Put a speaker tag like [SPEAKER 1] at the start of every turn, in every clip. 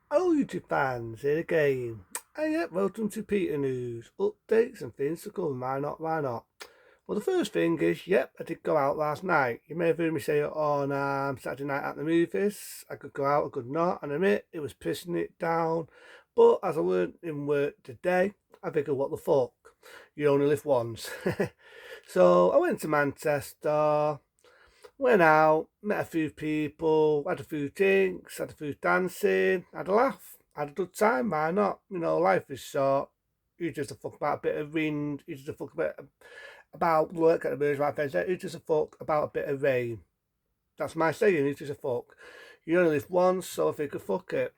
[SPEAKER 1] Hello YouTube fans, here again. And yeah, welcome to Peter News. Updates and things to come, why not, why not? Well, the first thing is, yep, I did go out last night. You may have heard me say it on Saturday night at the movies. I could go out, I could not, and I admit it was pissing it down. But as I learned in work today, I figured what the fuck, you only live once. So I went to Manchester, went out, met a few people, had a few drinks, had a few dancing, had a laugh, had a good time. Why not? You know, life is short. You just a fuck about a bit of wind. You just a fuck about work at the birds right fence. You just a fuck about a bit of rain. That's my saying. You just a fuck. You only live once, so I think a fuck it.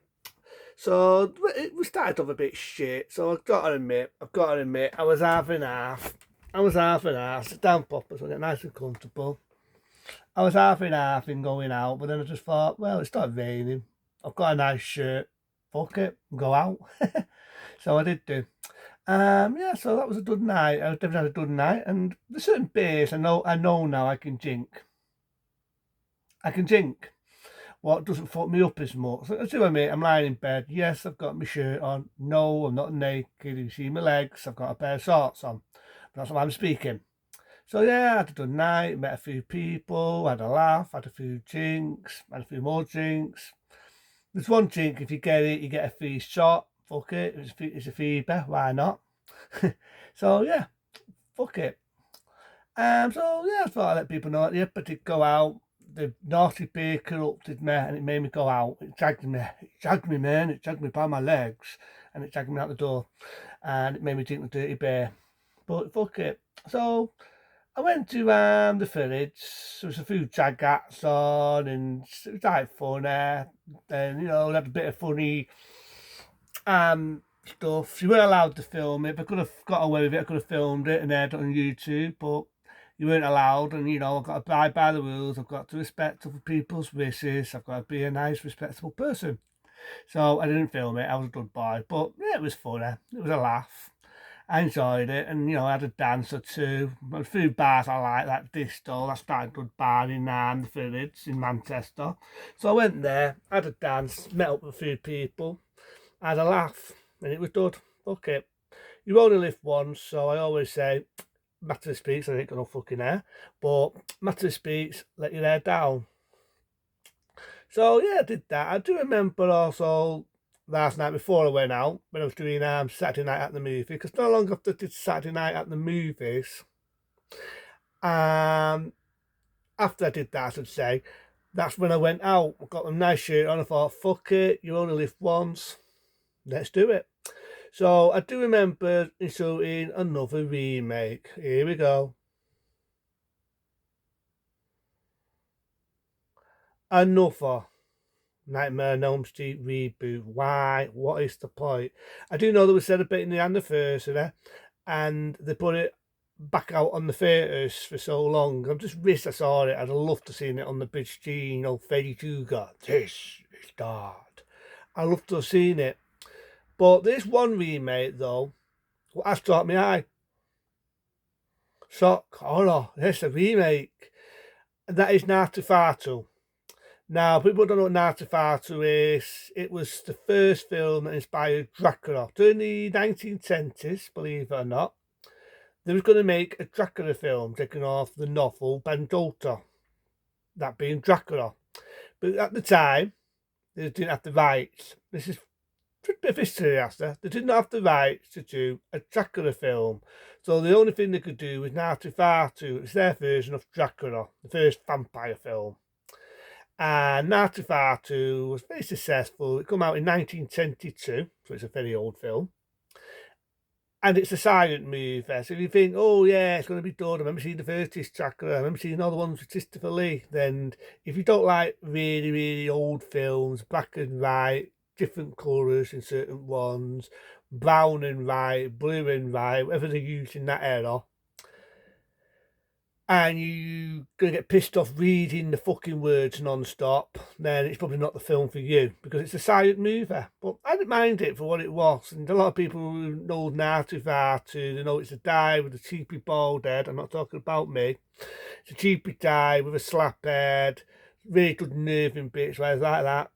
[SPEAKER 1] So we started off a bit shit. So I've got to admit, I was half and half. I was half and half. Sit down proper, so I get nice and comfortable. I was half and half in going out, but then I just thought, well, it started raining. I've got a nice shirt. Fuck it, go out. So I did do. Yeah, so that was a good night. I definitely had a good night, and there's certain beers I know now I can drink. I can drink what doesn't fuck me up as much. So, see what I mean? I'm lying in bed. Yes, I've got my shirt on. No, I'm not naked. You see my legs. I've got a pair of shorts on. But that's why I'm speaking. So yeah, I had a good night, met a few people, had a laugh, had a few drinks, had a few more drinks. There's one drink, if you get it, you get a free shot. Fuck it, it's a freebie, why not? So yeah, fuck it. So yeah, I thought I'd let people know that yep, I did go out. The naughty beer corrupted me and it made me go out. It dragged me, man. It dragged me by my legs and it dragged me out the door and it made me drink the dirty beer. But fuck it. So I went to the village. There was a few jaggats on, and it was like funny. Then we had a bit of funny stuff. You weren't allowed to film it. If I could have got away with it, I could have filmed it and aired it on YouTube. But you weren't allowed, and I've got to abide by the rules. I've got to respect other people's wishes. I've got to be a nice, respectable person. So I didn't film it. I was a good boy, but yeah, it was funny. It was a laugh. I enjoyed it, and I had a dance or two. A few bars I like Distol. That's quite a good bar in the village in Manchester. So I went there, had a dance, met up with a few people, had a laugh, and it was good. Fuck it. You only live once, so I always say, matter of speaks, I ain't got no fucking hair, but matter of speaks, let your hair down. So yeah, I did that. I do remember also last night before I went out when I was doing Saturday night at the movie because no long after I did Saturday night at the movies, um, after I did that, I should say, that's when I went out. I got a nice shirt on. I thought, fuck it, you only live once. Let's do it. So I do remember inserting another remake. Here we go. Another Nightmare on Elm Street reboot. Why? What is the point? I do know they were celebrating the anniversary and they put it back out on the theatres for so long. I just wish I saw it. I'd have loved to seen it on the big screen. Freddy Krueger. This is God. I'd love to have seen it. But this one remake, though, what has caught my eye. Shock, horror. It's a remake. And that is Nosferatu. Now, people don't know what Nosferatu is. It was the first film that inspired Dracula. During the 1920s, believe it or not, they was going to make a Dracula film taking off the novel Bandota, that being Dracula. But at the time, they didn't have the rights. This is a bit of history, after. They didn't have the rights to do a Dracula film. So the only thing they could do was Nosferatu. It's their version of Dracula, the first vampire film. And Nosferatu was very successful. It came out in 1922, so it's a very old film. And it's a silent movie. So if you think, oh yeah, it's going to be good, I remember seeing the first Dracula, I remember seeing all the ones with Christopher Lee, then if you don't like really, really old films, black and white, different colours in certain ones, brown and white, blue and white, whatever they used in that era, and you're going to get pissed off reading the fucking words non-stop, then it's probably not the film for you, because it's a silent movie. But I didn't mind it for what it was, and a lot of people who know Nosferatu, they know it's a guy with a cheapy bald head. I'm not talking about me. It's a cheapy guy with a slap head, really good nerving bits, whereas like that.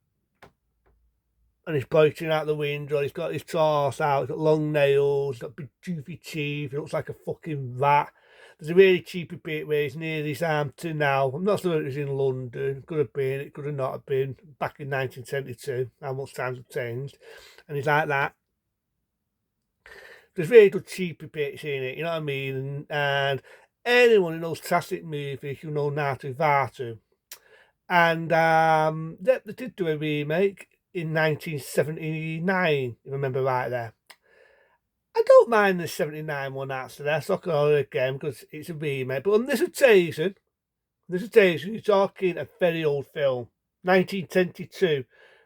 [SPEAKER 1] and he's pointing out the window. He's got his torso out. He's got long nails. He's got big toothy teeth. He looks like a fucking rat. There's a really cheapy bit where he's near his arm to now. I'm not sure it was in London. It could have been. It could have not have been. Back in 1972, how much times have changed. And he's like that. There's really good cheapy bits in it, you know what I mean? And anyone who knows classic movies, you know Naatu Vatu. And they did do a remake in 1979, if I remember right there. I don't mind the 79 one actually. That's not going again because it's a remake. But on this occasion, you're talking a very old film, 1922,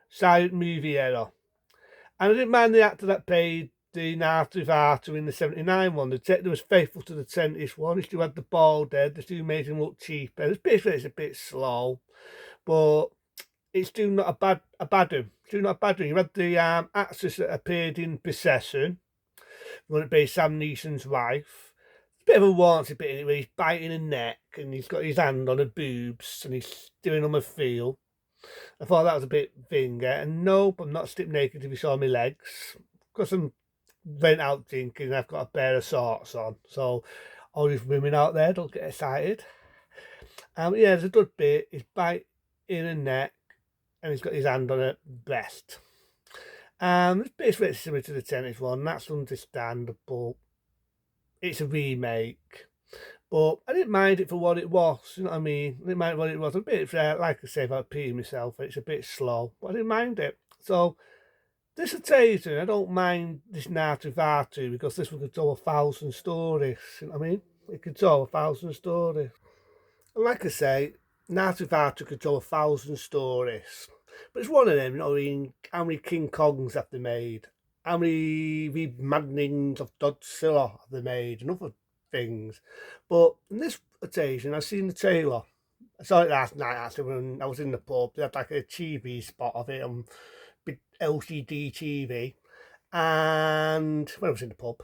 [SPEAKER 1] silent movie era. And I didn't mind the actor that played the Naatu Vatu in the 79 one. The detective was faithful to the 70s one. He still had the bald head. They still made him look cheaper. It's a bit slow, but it's still not a bad one. Still not a bad one. You had the actress that appeared in Possession, going to be Sam Neeson's wife. It's a bit of a warranty bit in it where he's biting her neck and he's got his hand on her boobs and he's doing them a feel. I thought that was a bit vinger. And nope, I'm not strip naked if you saw my legs. Because I'm went out drinking and I've got a pair of shorts on. So all these women out there, don't get excited. Yeah, there's a good bit. He's biting her neck and he's got his hand on her breast. It's basically similar to the tennis one. That's understandable. It's a remake. But I didn't mind it for what it was, you know what I mean? I didn't mind what it was. A bit, like I say, about peeing myself, it's a bit slow, but I didn't mind it. So, this occasion, I don't mind this Naatu Vatu because this one could tell 1,000 stories, you know what I mean? It could tell 1,000 stories. And like I say, Naatu Vatu could tell 1,000 stories. But it's one of them, you know, in how many King Kongs have they made? How many reimaginings of Godzilla have they made? And other things. But on this occasion, I seen the trailer. I saw it last night actually when I was in the pub. They had like a TV spot of it on big LCD TV. And when I was in the pub.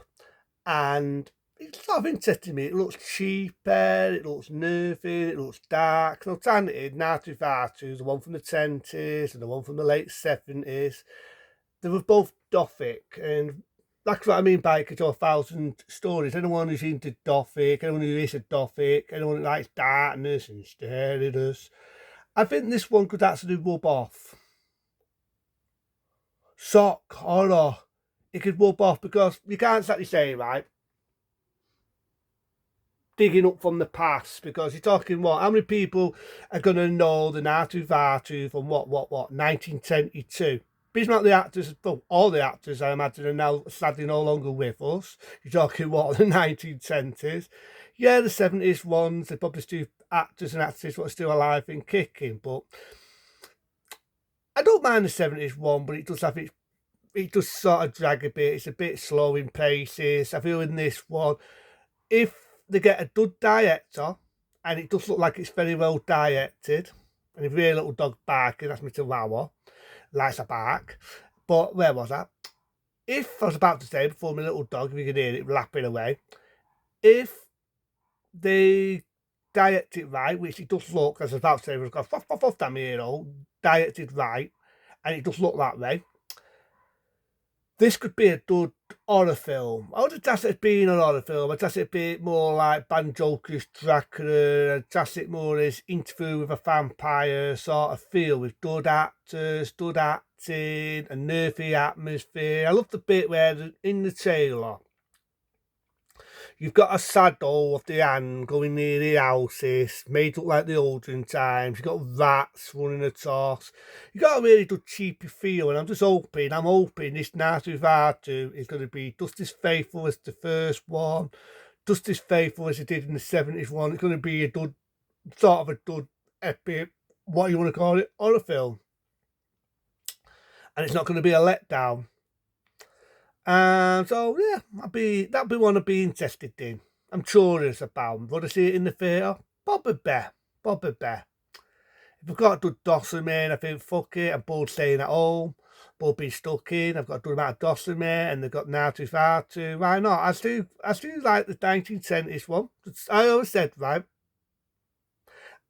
[SPEAKER 1] And it's sort of interesting me. It looks cheaper, it looks nervy, it looks dark. And alternative, Naatu Vatu, the one from the 10s and the one from the late 70s. They were both Gothic, and that's what I mean by it could tell 1,000 stories. Anyone who's into Gothic, anyone who is a Gothic, anyone who likes darkness and scariness, I think this one could actually rub off. Shock, horror, it could rub off because you can't exactly say, right, digging up from the past because you're talking what? How many people are going to know the Naatu Vatu from what, 1922? But it's not the actors, well, all the actors I imagine are now sadly no longer with us. You're talking what, the 1920s? Yeah, the 70s ones, they probably still actors and actresses what are still alive and kicking, but I don't mind the 70s one, but it does have it does sort of drag a bit. It's a bit slow in paces. I feel in this one, if they get a good director, and it does look like it's very well directed, and if you hear a little dog barking, that's my chihuahua, likes a bark. But where was that? If I was about to say before my little dog, if you could hear it lapping away, if they direct it right, which it does look, as I was about to say, we've got off damn hero, directed right, and it does look that way. This could be a good horror film. I would class it as being an horror film. I'd class it a bit more like Banjoker's Dracula. I'd class it more as Interview with a Vampire sort of feel with good actors, good acting, a nervy atmosphere. I love the bit where in the trailer you've got a saddle of the hand going near the houses, made look like the olden times. You've got rats running a toss. You've got a really good cheapy feel, and I'm hoping this Naatu Vatu is going to be just as faithful as the first one, just as faithful as it did in the 70s one. It's going to be a good, sort of a good epic, what you want to call it, horror film. And it's not going to be a letdown. So yeah, that'd be one I'd be interested in. I'm curious about. Would I see it in the theatre? Probably bear. If I've got a good dossum in, I think fuck it, I'm bored staying at home, bored being stuck in, I've got a good amount of dossum in, and they've got Naatu Vatu. Why not? I still like the 1970s one. I always said, right,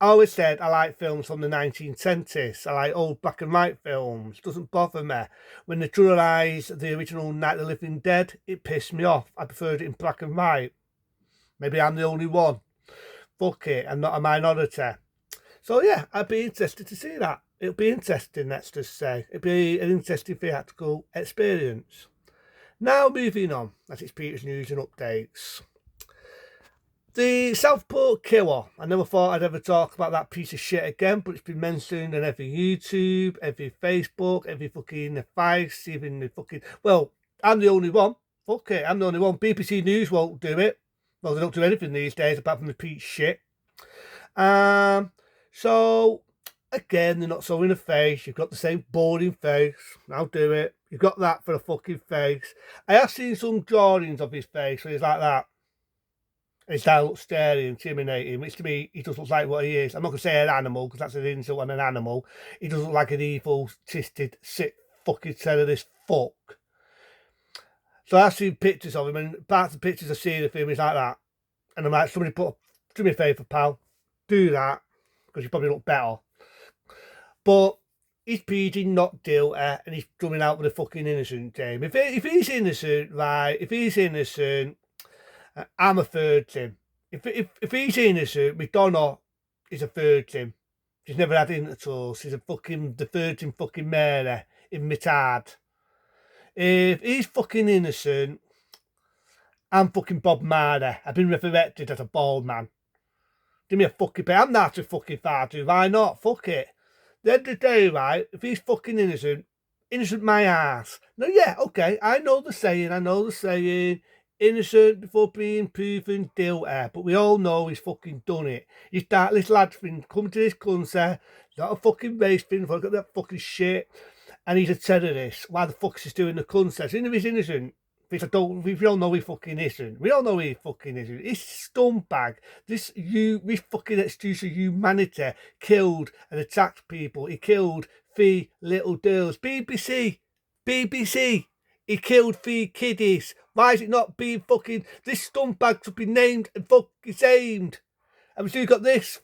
[SPEAKER 1] I always said I like films from the 1920s. I like old black and white films. Doesn't bother me. When they dramatise the original Night of the Living Dead, it pissed me off. I preferred it in black and white. Maybe I'm the only one. Fuck it, I'm not a minority. So yeah, I'd be interested to see that. It'll be interesting, let's just say. It'll be an interesting theatrical experience. Now moving on, as it's Peter's news and updates. The Southport Killer. I never thought I'd ever talk about that piece of shit again, but it's been mentioned on every YouTube, every Facebook, every fucking Vice, even the fucking... Well, I'm the only one. Fuck it, I'm the only one. BBC News won't do it. Well, they don't do anything these days apart from repeat shit. So, again, they're not showing a face. You've got the same boring face. I'll do it. You've got that for a fucking face. I have seen some drawings of his face where he's like that. His style looks scary, intimidating, which to me, he does look like what he is. I'm not going to say an animal, because that's an insult on an animal. He does look like an evil, twisted, sick, fucking terrorist fuck. So I've seen pictures of him, and parts of the pictures I've seen of him is like that. And I'm like, somebody do me a favour, pal. Do that, because you probably look better. But he's pleading not guilty, and he's coming out with a fucking innocent game. If he's innocent, right, if he's innocent... I'm a third Tim. If he's innocent, McDonough is a third Tim. She's never had in at all. She's the third Tim fucking Mary in Mitard. If he's fucking innocent, I'm fucking Bob Marley. I've been resurrected as a bald man. Give me a fucking pay. I'm not a fucking father. Why not? Fuck it. The end of the day, right, if he's fucking innocent my ass. No, yeah, okay, I know the saying. Innocent before being proven guilty, but we all know he's fucking done it. He's that little lad's been coming to this country, not a fucking race thing, got that fucking shit, and he's a terrorist. Why the fuck is he doing the country? Even if he's innocent, we all know he fucking isn't. We all know he fucking isn't. This scumbag, this fucking excuse of humanity, killed and attacked people. He killed 3 little girls. BBC. He killed 3 kiddies. Why is it not being fucking... This scumbag should be named and fucking aimed. And we still got this.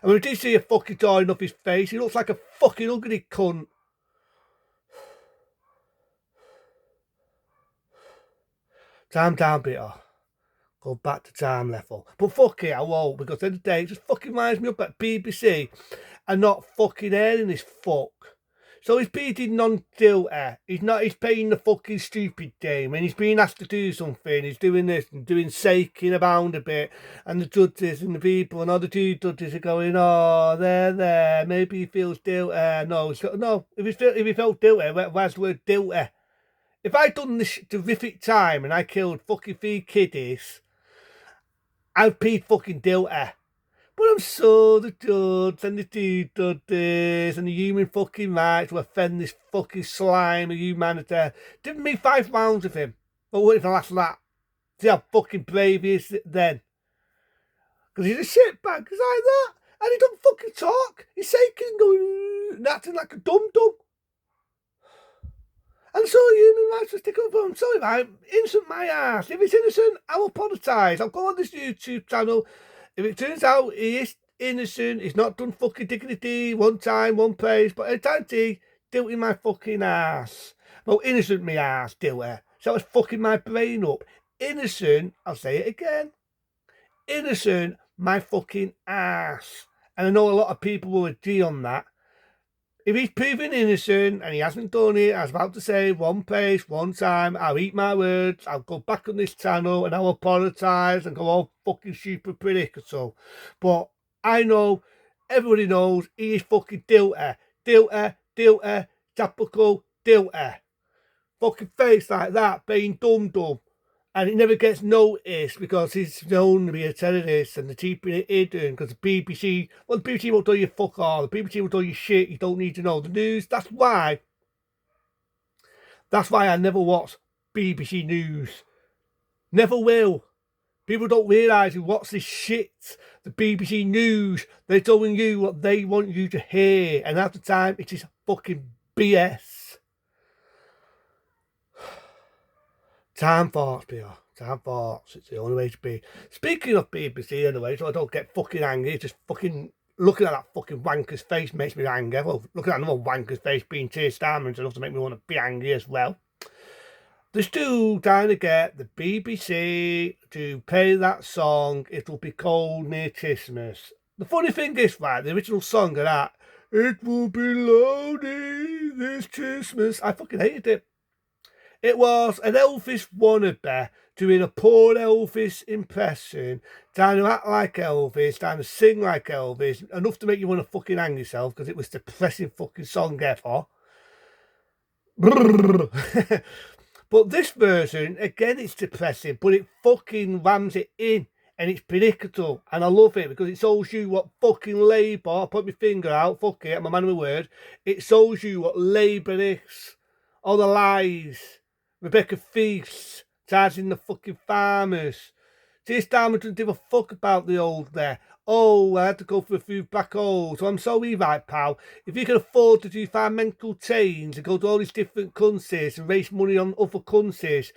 [SPEAKER 1] And when we do see a fucking drawing off his face, he looks like a fucking ugly cunt. Calm down, Peter. Go back to time level. But fuck it, I won't, because at the end of the day, it just fucking winds me up at BBC and not fucking airing this fuck. So he's pleading non-guilty. He's playing the fucking stupid game, and he's being asked to do something. He's doing this and doing saking about a bit, and the judges and the people and all the 2 judges are going, oh, there, maybe he feels guilty. No, if he felt guilty, where's the word guilty? If I'd done this terrific time and I killed fucking 3 kiddies, I'd plead fucking guilty. But I'm sure the judge and the 2 judges and the human fucking rights to offend this fucking slime of humanity. Give me 5 rounds of him. But what if I last that? See how fucking brave he is then. Because he's a shitbag, he's like that. And he don't fucking talk. He's shaking, going, and acting like a dum-dum. And so human rights will stick up for him. Sorry, man, innocent my ass. If he's innocent, I'll apologise. I'll go on this YouTube channel. If it turns out he is innocent, he's not done fucking dignity, one time, one place, but entirety, guilty my fucking ass. Well, innocent my ass, guilty. So it's fucking my brain up. Innocent, I'll say it again. Innocent my fucking ass. And I know a lot of people will agree on that. If he's proven innocent and he hasn't done it, I was about to say, one place, one time, I'll eat my words, I'll go back on this channel and I'll apologise and go all fucking super critical. But I know, everybody knows, he is fucking guilty. Typical guilty. Fucking face like that, being dumb. And it never gets noticed because he's known to be a terrorist and they're keeping it hidden because the BBC won't tell you fuck all. The BBC will tell you shit you don't need to know. The news, that's why I never watch BBC News. Never will. People don't realise who watch this shit. The BBC News, they're telling you what they want you to hear. And at the time, it is fucking BS. Time thoughts, Peter. Time thoughts, it's the only way to be. Speaking of BBC anyway, so I don't get fucking angry, just fucking looking at that fucking wanker's face makes me angry. Well, looking at another wanker's face being Keir Starmer's enough to make me want to be angry as well. They're still trying to get the BBC to play that song, It'll Be Cold Near Christmas. The funny thing is, right, the original song of that, It Will Be Lonely This Christmas, I fucking hated it. It was an Elvis wannabe doing a poor Elvis impression, trying to act like Elvis, trying to sing like Elvis, enough to make you want to fucking hang yourself because it was the depressing fucking song ever. But this version, again, it's depressing, but it fucking rams it in and it's predictable. And I love it because it shows you what fucking Labour, I put my finger out, fuck it, I'm a man of my word. It shows you what Labour is. All the lies. Rebecca Feast charging the fucking farmers. Keir Starmer doesn't give a fuck about the old there. Oh, I had to go for a few black holes. So I'm sorry, right, pal. If you can afford to do environmental change and go to all these different countries and raise money on other countries,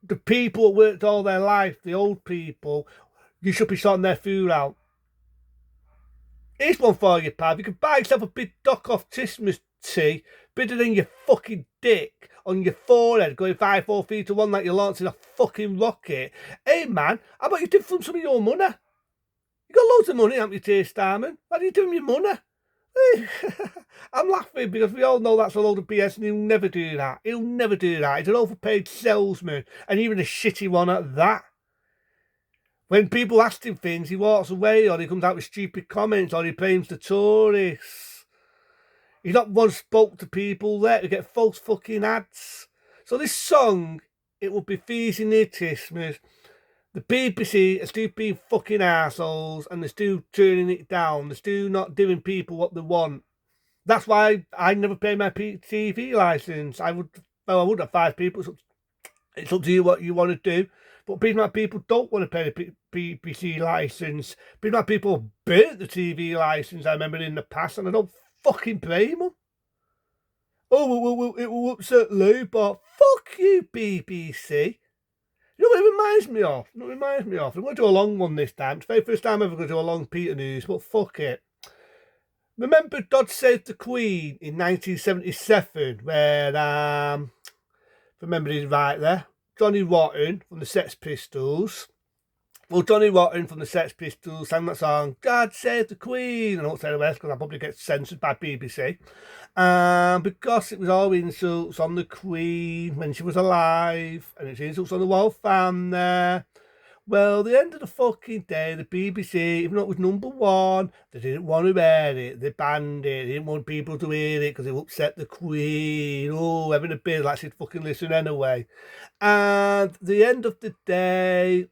[SPEAKER 1] the people that worked all their life, the old people, you should be sorting their food out. Here's one for you, pal. If you can buy yourself a big dock off Christmas tree, bigger than your fucking dick on your forehead, going 5-4 feet to one like you're launching a fucking rocket. Hey, man, how about you do from some of your money? You got loads of money, haven't you, Keir Starmer? What are you doing with your money? I'm laughing because we all know that's a load of BS and he'll never do that. He'll never do that. He's an overpaid salesman and even a shitty one at that. When people ask him things, he walks away or he comes out with stupid comments or he blames the tourists. He's not once spoke to people there to get false fucking ads. So this song, it will be Fees Near Christmas. The BBC are still being fucking assholes and they're still turning it down. They're still not giving people what they want. That's why I never pay my TV licence. I would have 5 people. It's up to you what you want to do. But people don't want to pay the BBC licence. People burnt the TV licence, I remember in the past, and I don't fucking blame them. Oh, well, it will upset Labour. Fuck you, BBC. You know what it reminds me of? I'm going to do a long one this time. It's the very first time I'm ever going to do a long Peter News, but fuck it. Remember God Save the Queen in 1977, where, if I remember it right there, Johnny Rotten from the Sex Pistols. Well, Johnny Rotten from the Sex Pistols sang that song, God Save the Queen. I don't say the rest because I'll probably get censored by BBC. Because it was all insults on the Queen when she was alive, and it's insults on the royal family. Well, the end of the fucking day, the BBC, even though it was number 1, they didn't want to air it. They banned it. They didn't want people to hear it because it would upset the Queen. Oh, having a beer like she'd fucking listen anyway. And the end of the day,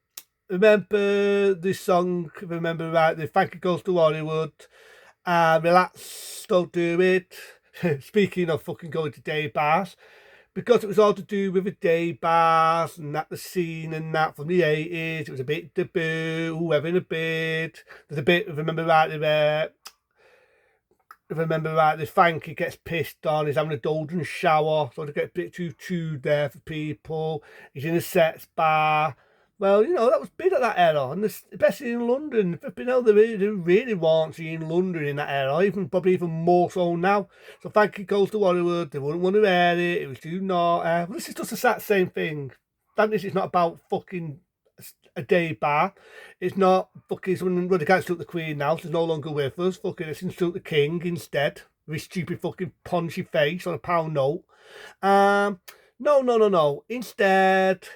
[SPEAKER 1] remember this song, if I remember right, the Thank You Goes to Hollywood. Relax, don't do it. Speaking of fucking going to day bars, because it was all to do with the day bars and that the scene and that from the 80s, it was a bit taboo, having a bit. There's a bit, if I remember right, the Frankie gets pissed on, he's having a golden shower, so to get a bit too chewed there for people. He's in a sex bar. Well, you know, that was big at that era, and especially in London. Flipping hell, they really want you in London in that era, probably even more so now. So Thank You Goes to Hollywood, they wouldn't want to air it, it was too naughty. Well, this is just the same thing. This is not about fucking a day bar. It's not fucking someone, well, they can't insult the Queen now, she's no longer with us. Fucking, let's insult the King instead, with his stupid fucking punchy face on a pound note. No. Instead,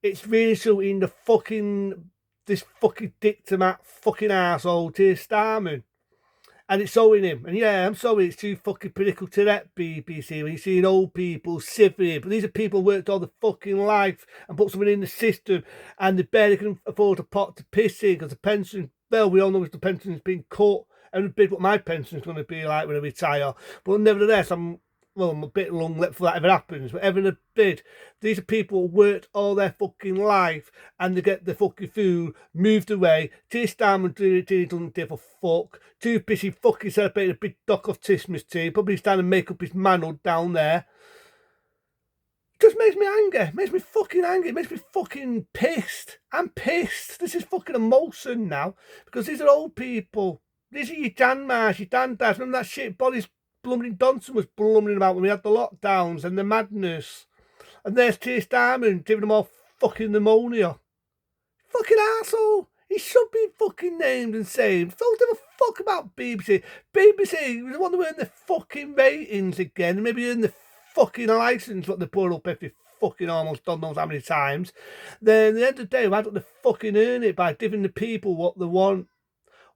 [SPEAKER 1] it's really suiting this fucking dictamat fucking arsehole Keir Starmer. And it's showing him. And yeah, I'm sorry, it's too fucking political to that BBC when you're seeing old people shivering. But these are people who worked all their fucking life and put something in the system and they barely can afford a pot to piss in because the pension, well, we all know the pension's been cut. And a bit what my pension's going to be like when I retire. But nevertheless, I'm a bit long-lipped for that if it happens, but ever in a bid, these are people who worked all their fucking life and they get the fucking food moved away. Keir Starmer doesn't give a fuck. Too busy fucking celebrating a big dock of Christmas tea. Probably he's trying to make up his manhood down there. just makes me angry. Makes me fucking angry. Makes me fucking pissed. I'm pissed. This is fucking emotion now because these are old people. These are your grandmas, your dads. Remember that shit Boris Blumering Johnson was blummering about when we had the lockdowns and the madness. And there's Keir Starmer giving them all fucking pneumonia. Fucking arsehole. He should be fucking named and saved. Don't give a fuck about BBC. BBC was the one that earned the fucking ratings again. Maybe earn the fucking license what they put up every fucking almost don't know how many times. Then at the end of the day, why don't they fucking earn it by giving the people what they want?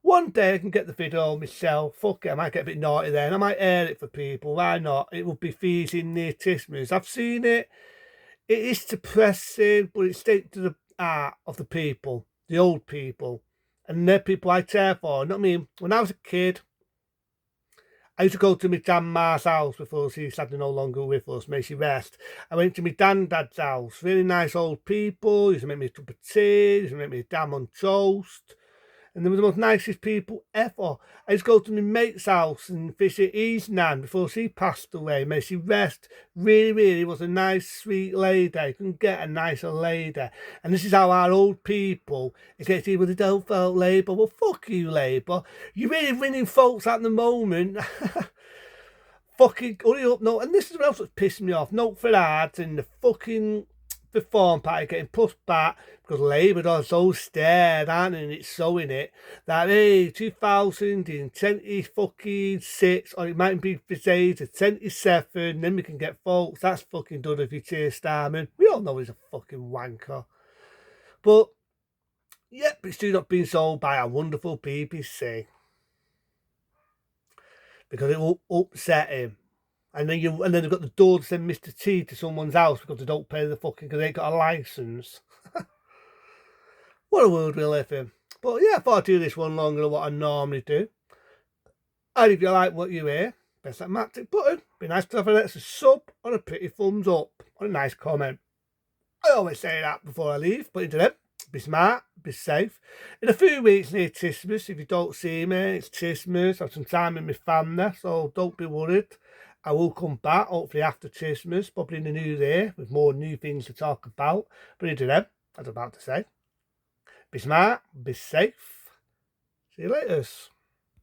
[SPEAKER 1] One day I can get the video myself. Fuck it, I might get a bit naughty then. I might air it for people. Why not? It will be feeding near Tismas. I've seen it. It is depressing, but it's straight to the heart of the people, the old people. And they're people I care for. Not me. When I was a kid, I used to go to my grandma's house before she's sadly no longer with us. May she rest. I went to my dad's house. Really nice old people. He used to make me a cup of tea. He used to make me a damn on toast. And they were the most nicest people ever. I used to go to my mate's house and visit his nan before she passed away. May she rest. Really, really was a nice, sweet lady. You couldn't get a nicer lady. And this is how our old people, it gets even they don't vote Labour. Well, fuck you, Labour. You're really winning folks at the moment. Fucking hurry up, no. And this is what else that's pissing me off. Note for ads and the fucking Reform Party getting pushed back because Labour are so scared, aren't they? And it's showing it that hey, 2026 or it might be delayed to 27, then we can get votes. That's fucking done if you Keir Starmer. We all know he's a fucking wanker. But yep, it's still not being sold by our wonderful BBC because it will upset him. And then they've got the door to send Mr. T to someone's house because they don't pay the fucking because they ain't got a license. What a world we live in. But yeah, I thought I'd do this one longer than what I normally do. And if you like what you hear, press that magic button. Be nice to have an extra sub or a pretty thumbs up or a nice comment. I always say that before I leave, but until then, be smart, be safe. In a few weeks near Tismas, if you don't see me, it's Tismas. I have some time with my family, so don't be worried. I will come back, hopefully after Christmas, probably in the new year, with more new things to talk about. But until then, as I'm about to say, be smart, be safe. See you later.